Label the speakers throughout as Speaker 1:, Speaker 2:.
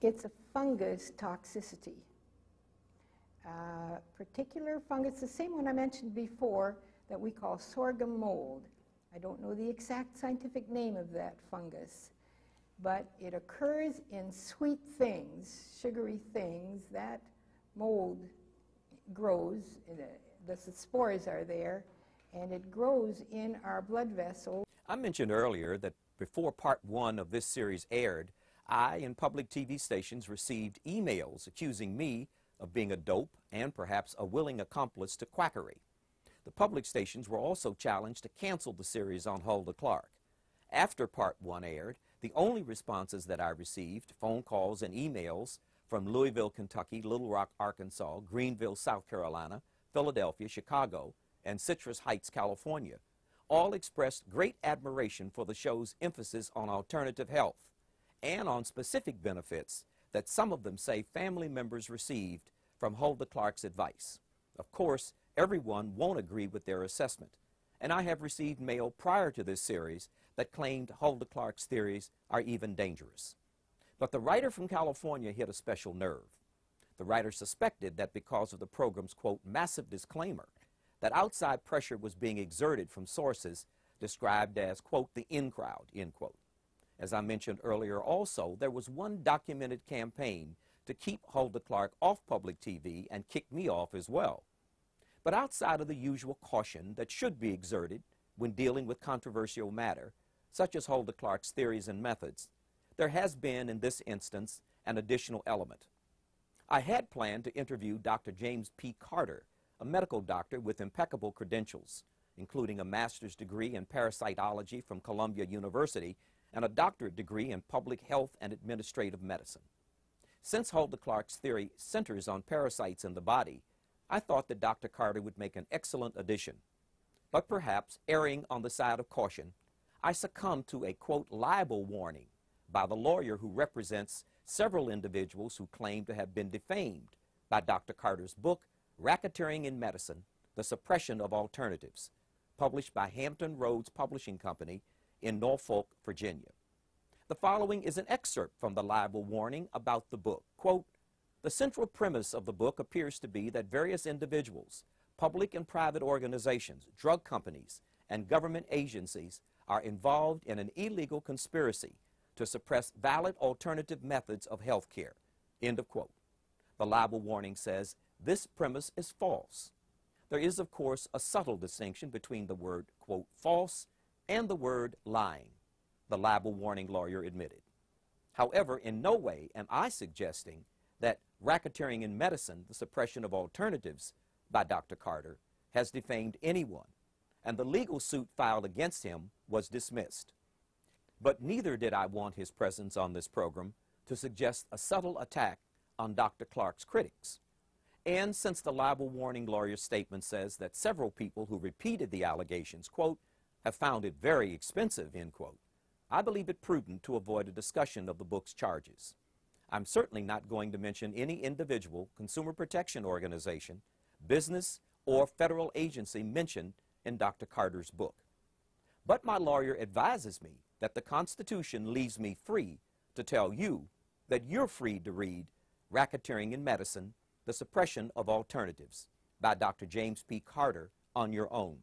Speaker 1: It's a fungus toxicity. Particular fungus, the same one I mentioned before, that we call sorghum mold. I don't know the exact scientific name of that fungus, but it occurs in sweet things, sugary things. That mold grows, the spores are there, and it grows in our blood vessels.
Speaker 2: I mentioned earlier that before part 1 of this series aired, I and public TV stations received emails accusing me of being a dope and perhaps a willing accomplice to quackery. The public stations were also challenged to cancel the series on Hulda Clark. After part 1 aired, the only responses that I received, phone calls and emails from Louisville, Kentucky, Little Rock, Arkansas, Greenville, South Carolina, Philadelphia, Chicago, and Citrus Heights, California, all expressed great admiration for the show's emphasis on alternative health and on specific benefits that some of them say family members received from Hulda Clark's advice. Of course, everyone won't agree with their assessment, and I have received mail prior to this series that claimed Hulda Clark's theories are even dangerous. But the writer from California hit a special nerve. The writer suspected that because of the program's, quote, massive disclaimer, that outside pressure was being exerted from sources described as, quote, the in crowd, end quote. As I mentioned earlier also, there was one documented campaign to keep Hulda Clark off public TV and kick me off as well. But outside of the usual caution that should be exerted when dealing with controversial matter, such as Hulda Clark's theories and methods, there has been, in this instance, an additional element. I had planned to interview Dr. James P. Carter, a medical doctor with impeccable credentials, including a master's degree in parasitology from Columbia University and a doctorate degree in public health and administrative medicine. Since Hulda Clark's theory centers on parasites in the body, I thought that Dr. Carter would make an excellent addition. But perhaps, erring on the side of caution, I succumbed to a, quote, libel warning by the lawyer who represents several individuals who claim to have been defamed by Dr. Carter's book, Racketeering in Medicine, The Suppression of Alternatives, published by Hampton Roads Publishing Company in Norfolk, Virginia. The following is an excerpt from the libel warning about the book. Quote, the central premise of the book appears to be that various individuals, public and private organizations, drug companies, and government agencies are involved in an illegal conspiracy to suppress valid alternative methods of health care. End of quote. The libel warning says this premise is false. There is, of course, a subtle distinction between the word, quote, false and the word lying, the libel warning lawyer admitted. However, in no way am I suggesting that Racketeering in Medicine, The Suppression of Alternatives by Dr. Carter has defamed anyone, and the legal suit filed against him was dismissed. But neither did I want his presence on this program to suggest a subtle attack on Dr. Clark's critics. And since the libel warning lawyer's statement says that several people who repeated the allegations, quote, have found it very expensive, end quote, I believe it prudent to avoid a discussion of the book's charges. I'm certainly not going to mention any individual, consumer protection organization, business, or federal agency mentioned in Dr. Carter's book. But my lawyer advises me that the Constitution leaves me free to tell you that you're free to read Racketeering in Medicine, The Suppression of Alternatives by Dr. James P. Carter on your own.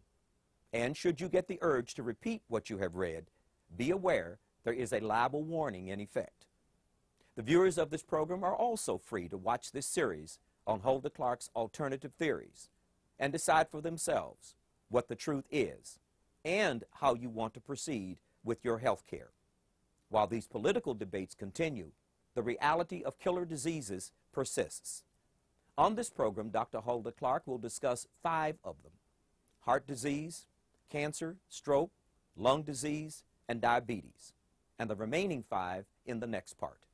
Speaker 2: And should you get the urge to repeat what you have read, be aware there is a libel warning in effect. The viewers of this program are also free to watch this series on Hulda Clark's alternative theories and decide for themselves what the truth is and how you want to proceed with your health care. While these political debates continue, the reality of killer diseases persists. On this program, Dr. Hulda Clark will discuss 5 of them: heart disease, cancer, stroke, lung disease, and diabetes, and the remaining 5 in the next part.